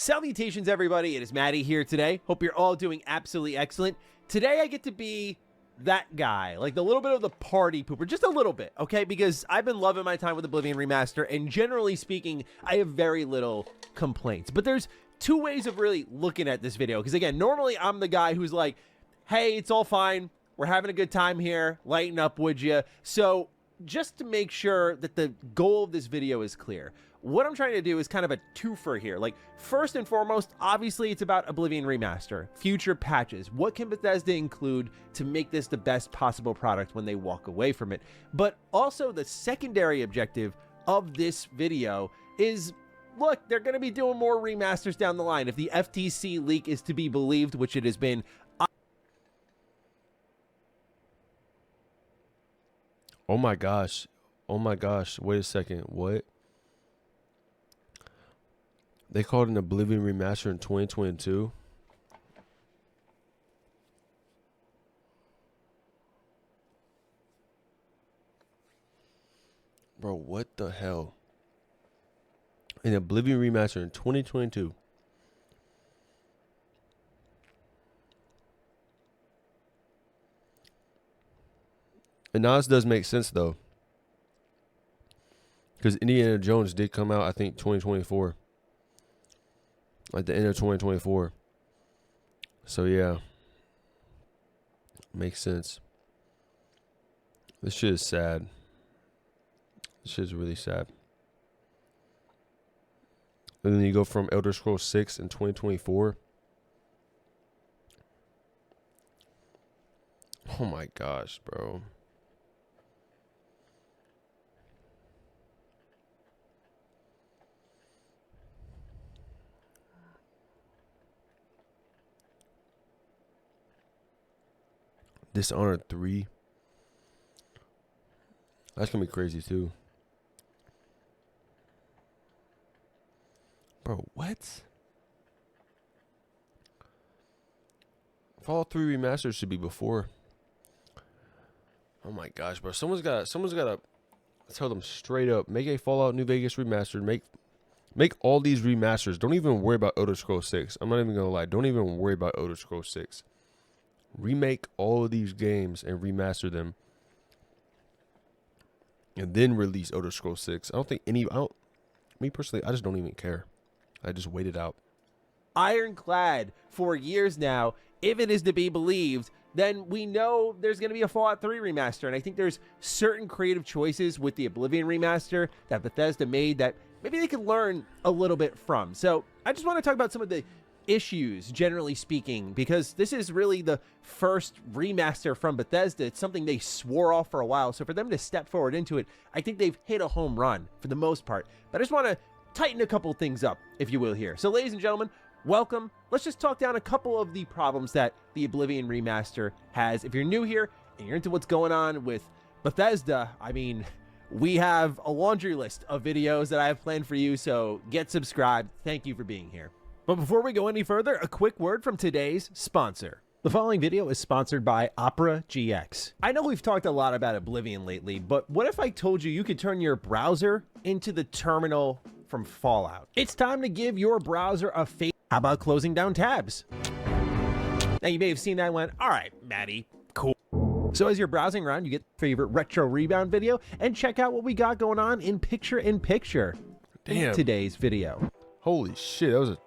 Salutations, everybody. It is Maddie here today. Hope you're all doing absolutely excellent. Today, I get to be that guy, like the little bit of the party pooper, just a little bit, okay? Because I've been loving my time with Oblivion Remaster, and generally speaking, I have very little complaints. But there's two ways of really looking at this video, because again, normally I'm the guy who's like, hey, it's all fine. We're having a good time here. Lighten up, would you? So just to make sure that the goal of this video is clear, what I'm trying to do is kind of a twofer here. Like, first and foremost, obviously it's about Oblivion Remaster, future patches. What can Bethesda include to make this the best possible product when they walk away from it? But also the secondary objective of this video is, look, they're going to be doing more remasters down the line. If the FTC leak is to be believed, which it has been. Oh my gosh. Oh my gosh. Wait a second. What? They called an Oblivion Remaster in 2022? Bro, what the hell? An Oblivion Remaster in 2022. And now this does make sense, though. Because Indiana Jones did come out, I think, 2024. Like the end of 2024. So, yeah. Makes sense. This shit is sad. This shit is really sad. And then you go from Elder Scrolls 6 in 2024. Oh my gosh, bro. Dishonored 3. That's gonna be crazy too. Bro, what? Fallout 3 Remastered should be before. Oh my gosh, bro. Someone's gotta tell them straight up. Make a Fallout New Vegas Remastered. Make all these remasters. Don't even worry about Elder Scrolls 6. I'm not even gonna lie. Don't even worry about Elder Scrolls 6. Remake all of these games and remaster them. And then release Elder Scrolls 6. Me personally, I just don't even care. I just wait it out. Ironclad for years now. If it is to be believed, then we know there's going to be a Fallout 3 remaster. And I think there's certain creative choices with the Oblivion remaster that Bethesda made that maybe they could learn a little bit from. So I just want to talk about some of the issues, generally speaking, because this is really the first remaster from Bethesda. It's something they swore off for a while. So for them to step forward into it, I think they've hit a home run for the most part. But I just want to tighten a couple things up, if you will, here. So ladies and gentlemen, welcome. Let's just talk down a couple of the problems that the Oblivion remaster has. If you're new here and you're into what's going on with Bethesda, I mean, we have a laundry list of videos that I have planned for you, so get subscribed. Thank you for being here. But before we go any further, a quick word from today's sponsor. The following video is sponsored by Opera GX. I know we've talked a lot about Oblivion lately, but what if I told you could turn your browser into the terminal from Fallout? It's time to give your browser a face. How about closing down tabs? Now you may have seen that and went, all right, Maddie, cool. So as you're browsing around, you get your favorite retro rebound video and check out what we got going on in picture-in-picture in today's video. Holy shit, that was a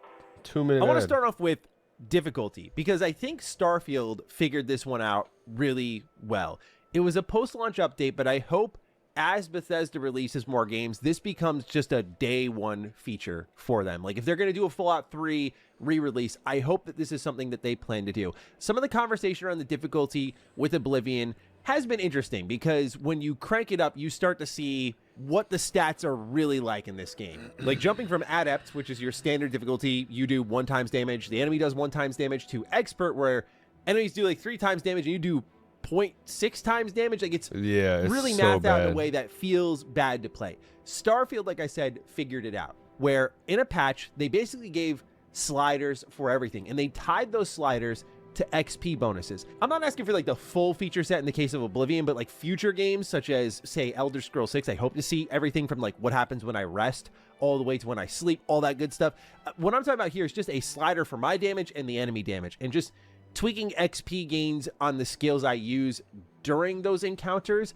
2-minute I want to start off with difficulty because I think Starfield figured this one out really well. It was a post-launch update, but I hope as Bethesda releases more games, this becomes just a day one feature for them. Like if they're going to do a Fallout 3 re-release, I hope that this is something that they plan to do. Some of the conversation around the difficulty with Oblivion has been interesting because when you crank it up, you start to see what the stats are really like in this game. Like jumping from Adept, which is your standard difficulty, you do 1 times damage, the enemy does 1 times damage, to Expert, where enemies do like 3 times damage and you do 0.6 times damage. Like it's really mathed out in a way that feels bad to play. Starfield, like I said, figured it out, where in a patch, they basically gave sliders for everything, and they tied those sliders to XP bonuses. I'm not asking for like the full feature set in the case of Oblivion, but like future games such as, say, Elder Scrolls 6, I hope to see everything from like what happens when I rest all the way to when I sleep, all that good stuff. What I'm talking about here is just a slider for my damage and the enemy damage, and just tweaking XP gains on the skills I use during those encounters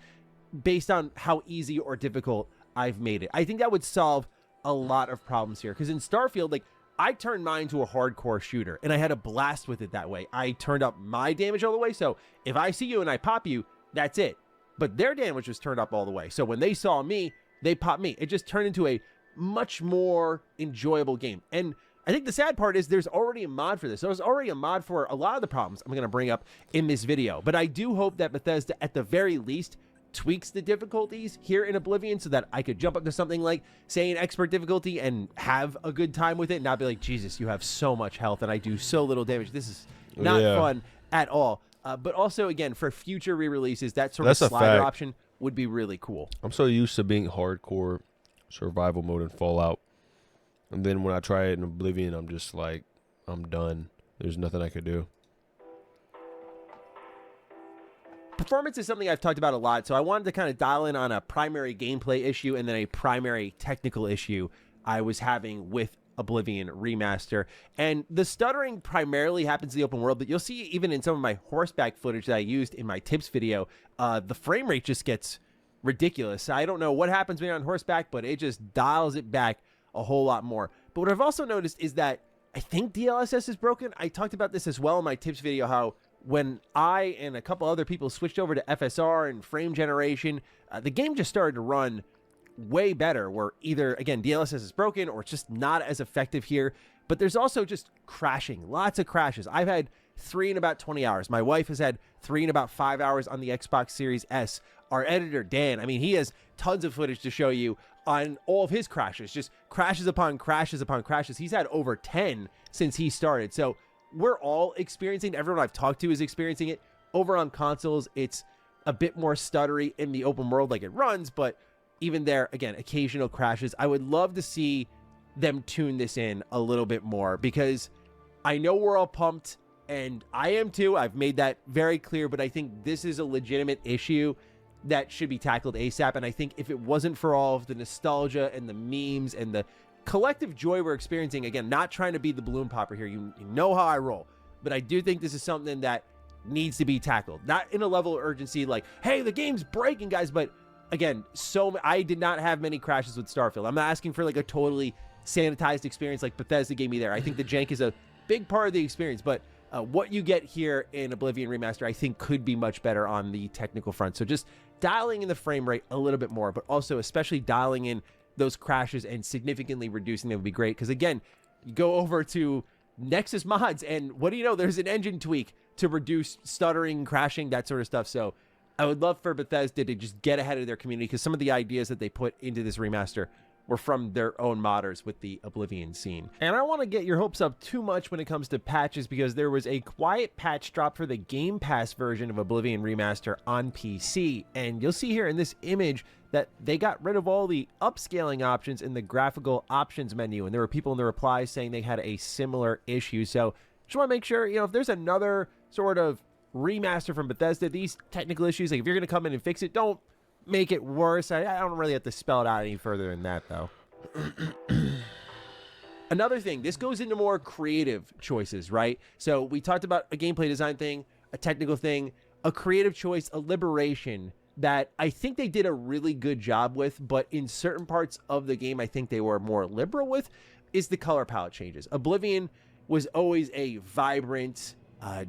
based on how easy or difficult I've made it. I think that would solve a lot of problems here, because in Starfield, like, I turned mine to a hardcore shooter and I had a blast with it that way. I turned up my damage all the way, so if I see you and I pop you, that's it. But their damage was turned up all the way, so when they saw me, they popped me. It just turned into a much more enjoyable game. And I think the sad part is there's already a mod for this. There's already a mod for a lot of the problems I'm going to bring up in this video. But I do hope that Bethesda, at the very least, tweaks the difficulties here in Oblivion so that I could jump up to something like, say, an expert difficulty and have a good time with it, and not be like, Jesus, you have so much health and I do so little damage. This is not fun at all. But also, again, for future re-releases, that sort of slider option would be really cool. I'm so used to being hardcore survival mode in Fallout. And then when I try it in Oblivion, I'm just like, I'm done. There's nothing I could do. Performance is something I've talked about a lot, so I wanted to kind of dial in on a primary gameplay issue and then a primary technical issue I was having with Oblivion Remaster. And the stuttering primarily happens in the open world, but you'll see even in some of my horseback footage that I used in my tips video, the frame rate just gets ridiculous. I don't know what happens when you're on horseback, but it just dials it back a whole lot more. But what I've also noticed is that I think DLSS is broken. I talked about this as well in my tips video, how when I and a couple other people switched over to FSR and frame generation, the game just started to run way better, where either, again, DLSS is broken or it's just not as effective here. But there's also just crashing, lots of crashes. I've had 3 in about 20 hours. My wife has had 3 in about 5 hours on the Xbox Series S. Our editor, Dan, I mean, he has tons of footage to show you on all of his crashes, just crashes upon crashes upon crashes. He's had over 10 since he started. So we're all experiencing, everyone I've talked to is experiencing it. Over on consoles, it's a bit more stuttery in the open world, like it runs, but even there, again, occasional crashes. I would love to see them tune this in a little bit more, because I know we're all pumped, and I am too. I've made that very clear, but I think this is a legitimate issue that should be tackled ASAP. And I think if it wasn't for all of the nostalgia and the memes and the collective joy we're experiencing, again, not trying to be the balloon popper here, you know how I roll, but I do think this is something that needs to be tackled, not in a level of urgency like, hey, the game's breaking, guys, but again, I did not have many crashes with Starfield. I'm not asking for like a totally sanitized experience like Bethesda gave me there. I think the jank is a big part of the experience, but what you get here in Oblivion Remaster, I think, could be much better on the technical front. So just dialing in the frame rate a little bit more, but also especially dialing in those crashes and significantly reducing them would be great. Because again, you go over to Nexus Mods, and what do you know? There's an engine tweak to reduce stuttering, crashing, that sort of stuff. So I would love for Bethesda to just get ahead of their community, because some of the ideas that they put into this remaster were from their own modders with the Oblivion scene. And I don't want to get your hopes up too much when it comes to patches, because there was a quiet patch drop for the Game Pass version of Oblivion Remaster on PC. And you'll see here in this image that they got rid of all the upscaling options in the graphical options menu. And there were people in the replies saying they had a similar issue. So just want to make sure, if there's another sort of remaster from Bethesda, these technical issues, like if you're going to come in and fix it, don't make it worse. I don't really have to spell it out any further than that, though. Another thing, this goes into more creative choices, right? So we talked about a gameplay design thing, a technical thing, a creative choice, a liberation that I think they did a really good job with, but in certain parts of the game I think they were more liberal with, is the color palette changes. Oblivion was always a vibrant,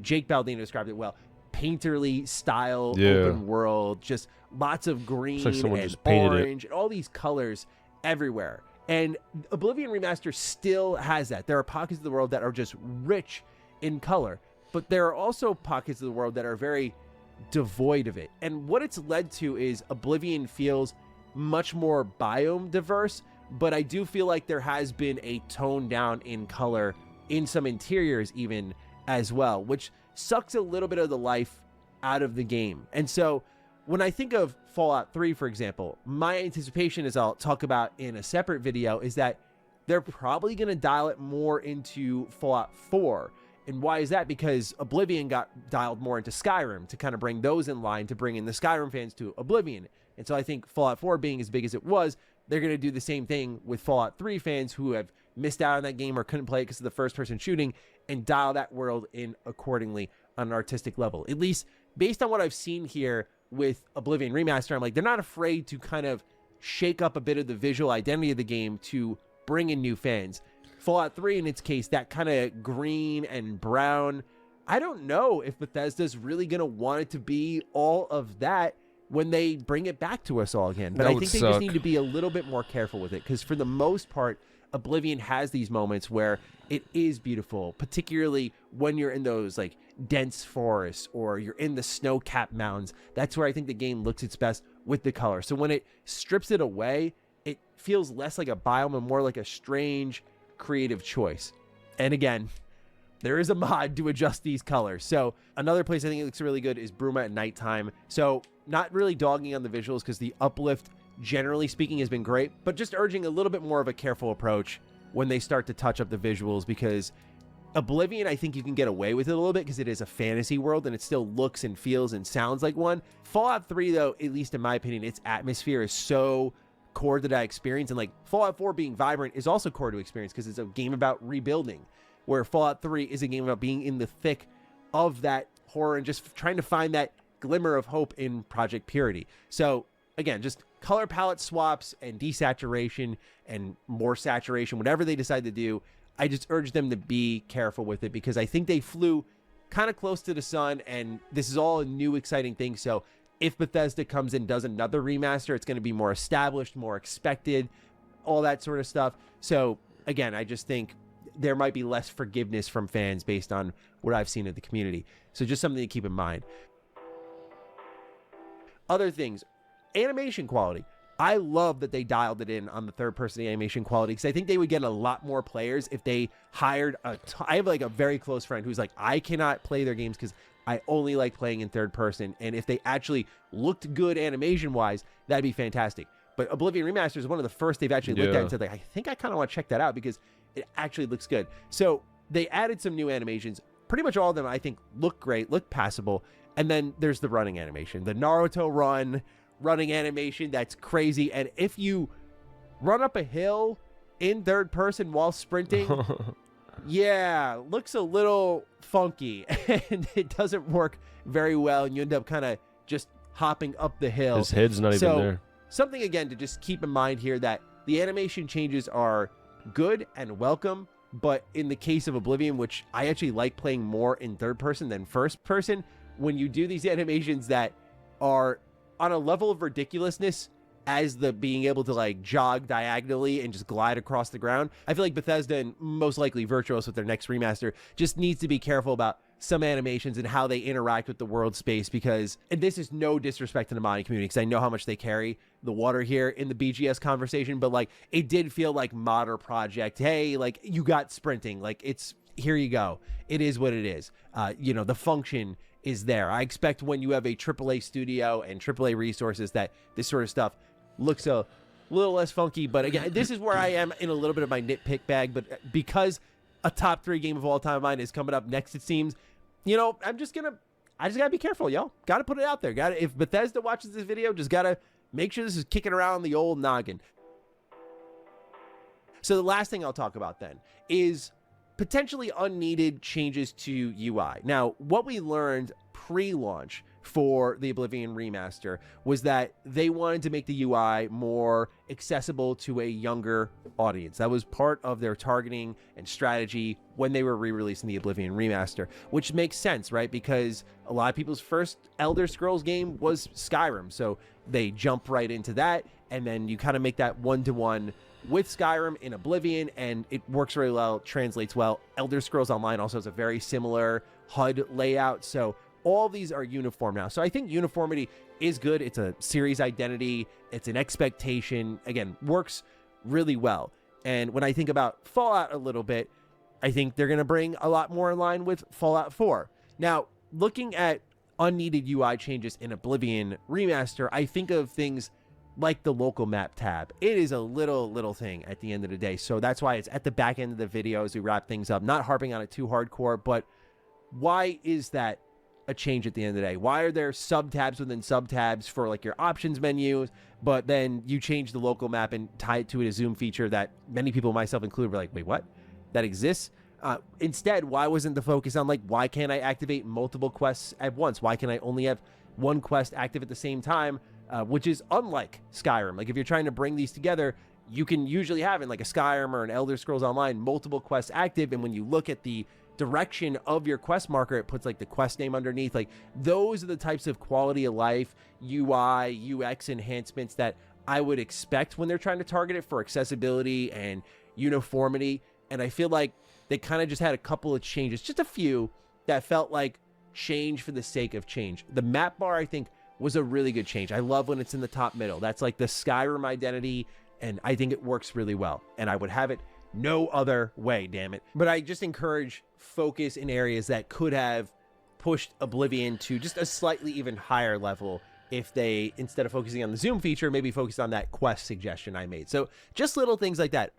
Jake Baldino described it well, painterly style open world, just lots of green and orange and all these colors everywhere. And Oblivion Remaster still has that. There are pockets of the world that are just rich in color, but there are also pockets of the world that are very devoid of it. And what it's led to is Oblivion feels much more biome diverse, but I do feel like there has been a tone down in color in some interiors even as well, which sucks a little bit of the life out of the game. And so when I think of Fallout 3, for example, my anticipation, as I'll talk about in a separate video, is that they're probably going to dial it more into Fallout 4 And why is that? Because Oblivion got dialed more into Skyrim to kind of bring those in line to bring in the Skyrim fans to Oblivion. And so I think Fallout 4 being as big as it was, they're going to do the same thing with Fallout 3 fans who have missed out on that game or couldn't play it because of the first-person shooting, and dial that world in accordingly on an artistic level. At least based on what I've seen here with Oblivion Remaster, I'm like, they're not afraid to kind of shake up a bit of the visual identity of the game to bring in new fans. Fallout 3, in its case, that kind of green and brown, I don't know if Bethesda's really going to want it to be all of that when they bring it back to us all again. But I think they just need to be a little bit more careful with it, because for the most part, Oblivion has these moments where it is beautiful, particularly when you're in those like dense forests or you're in the snow-capped mountains. That's where I think the game looks its best with the color. So when it strips it away, it feels less like a biome and more like a strange creative choice. And again, there is a mod to adjust these colors. So another place I think it looks really good is Bruma at nighttime. So not really dogging on the visuals because the uplift, generally speaking, has been great, but just urging a little bit more of a careful approach when they start to touch up the visuals, because Oblivion, I think you can get away with it a little bit because it is a fantasy world and it still looks and feels and sounds like one. Fallout 3, though, at least in my opinion, its atmosphere is so core to that experience. And like Fallout 4 being vibrant is also core to experience because it's a game about rebuilding, where Fallout 3 is a game about being in the thick of that horror and just trying to find that glimmer of hope in Project Purity. So again, just color palette swaps and desaturation and more saturation, whatever they decide to do, I just urge them to be careful with it, because I think they flew kind of close to the sun, and this is all a new exciting thing. So if Bethesda comes in, does another remaster, it's going to be more established, more expected, all that sort of stuff. So again, I just think there might be less forgiveness from fans based on what I've seen in the community. So just something to keep in mind. Other things, animation quality. I love that they dialed it in on the third-person animation quality, because I think they would get a lot more players if they hired I have like a very close friend who's like, I cannot play their games because I only like playing in third person, and if they actually looked good animation-wise, that'd be fantastic. But Oblivion Remastered is one of the first they've actually looked at and said, like, I think I kind of want to check that out because it actually looks good. So they added some new animations. Pretty much all of them, I think, look great, look passable. And then there's the running animation, the Naruto running animation. That's crazy. And if you run up a hill in third person while sprinting, yeah, looks a little funky and it doesn't work very well. And you end up kind of just hopping up the hill. His head's not even there. Something, again, to just keep in mind here, that the animation changes are good and welcome. But in the case of Oblivion, which I actually like playing more in third person than first person, when you do these animations that are on a level of ridiculousness as the being able to like jog diagonally and just glide across the ground, I feel like Bethesda, and most likely Virtuos with their next remaster, just needs to be careful about some animations and how they interact with the world space, because, and this is no disrespect to the modding community, because I know how much they carry the water here in the BGS conversation, but like it did feel like modder project. Hey, like you got sprinting, like it's, here you go. It is what it is. You know, the function is there. I expect when you have a AAA studio and AAA resources that this sort of stuff looks a little less funky. But again, this is where I am in a little bit of my nitpick bag. But because a top 3 game of all time of mine is coming up next, it seems, you know, I just gotta be careful, y'all. Gotta put it out there. If Bethesda watches this video, just gotta make sure this is kicking around the old noggin. So the last thing I'll talk about then is potentially unneeded changes to UI. Now, what we learned pre-launch for the Oblivion remaster was that they wanted to make the UI more accessible to a younger audience. That was part of their targeting and strategy when they were re-releasing the Oblivion remaster, which makes sense, right? Because a lot of people's first Elder Scrolls game was Skyrim, so they jump right into that, and then you kind of make that one-to-one with Skyrim in Oblivion, and it works really well, translates well. Elder Scrolls Online also has a very similar HUD layout, so all these are uniform now. So I think uniformity is good. It's a series identity. It's an expectation. Again, works really well. And when I think about Fallout a little bit, I think they're going to bring a lot more in line with Fallout 4. Now, looking at unneeded UI changes in Oblivion Remaster, I think of things like the local map tab. It is a little thing at the end of the day. So that's why it's at the back end of the video as we wrap things up. Not harping on it too hardcore, but why is that a change at the end of the day? Why are there sub-tabs within sub-tabs for like your options menu, but then you change the local map and tie it to a zoom feature that many people, myself included, were like, wait, what? That exists? Instead, why wasn't the focus on like, why can't I activate multiple quests at once? Why can I only have one quest active at the same time? Which is unlike Skyrim. Like if you're trying to bring these together, you can usually have in like a Skyrim or an Elder Scrolls Online multiple quests active, and when you look at the direction of your quest marker, it puts like the quest name underneath. Like those are the types of quality of life, UI, UX enhancements that I would expect when they're trying to target it for accessibility and uniformity. And I feel like they kind of just had a couple of changes, just a few, that felt like change for the sake of change. The map bar, I think, was a really good change. I love when it's in the top middle. That's like the Skyrim identity, and I think it works really well. And I would have it no other way, damn it. But I just encourage focus in areas that could have pushed Oblivion to just a slightly even higher level if they, instead of focusing on the zoom feature, maybe focused on that quest suggestion I made. So just little things like that.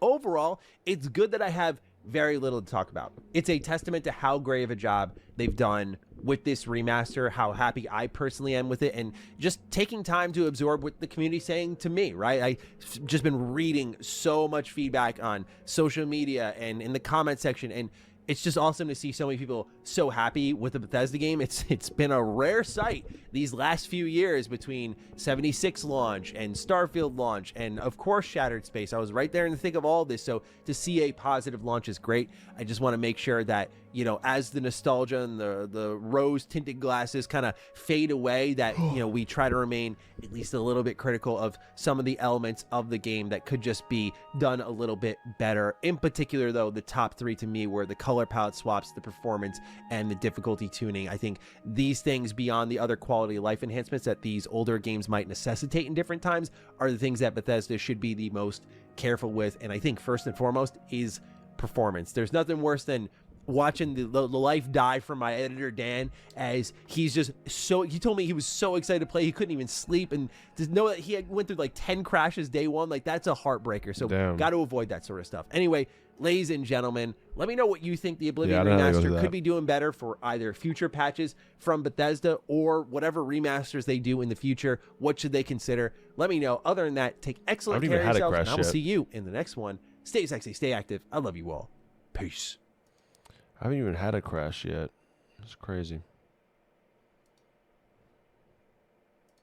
Overall, it's good that I have very little to talk about. It's a testament to how great of a job they've done with this remaster, how happy I personally am with it, and just taking time to absorb what the community is saying to me, right? I've just been reading so much feedback on social media and in the comment section, and it's just awesome to see so many people so happy with the Bethesda game. It's been a rare sight these last few years between 76 launch and Starfield launch and, of course, Shattered Space. I was right there in the thick of all this, so to see a positive launch is great. I just want to make sure that, you know, as the nostalgia and the rose-tinted glasses kind of fade away, that, you know, we try to remain at least a little bit critical of some of the elements of the game that could just be done a little bit better. In particular, though, the top three to me were the color palette swaps, the performance, and the difficulty tuning. I think these things, beyond the other quality of life enhancements that these older games might necessitate in different times, are the things that Bethesda should be the most careful with. And I think first and foremost is performance. There's nothing worse than watching the life die from my editor Dan, as he's just so, he told me he was so excited to play he couldn't even sleep, and to know that he went through like 10 crashes day one, like that's a heartbreaker. So got to avoid that sort of stuff. Anyway, ladies and gentlemen, let me know what you think the Oblivion remaster could be doing better for either future patches from Bethesda or whatever remasters they do in the future. What should they consider? Let me know. Other than that, take excellent care of yourselves, and I will see you in the next one. Stay sexy, stay active. I love you all. Peace. I haven't even had a crash yet. It's crazy.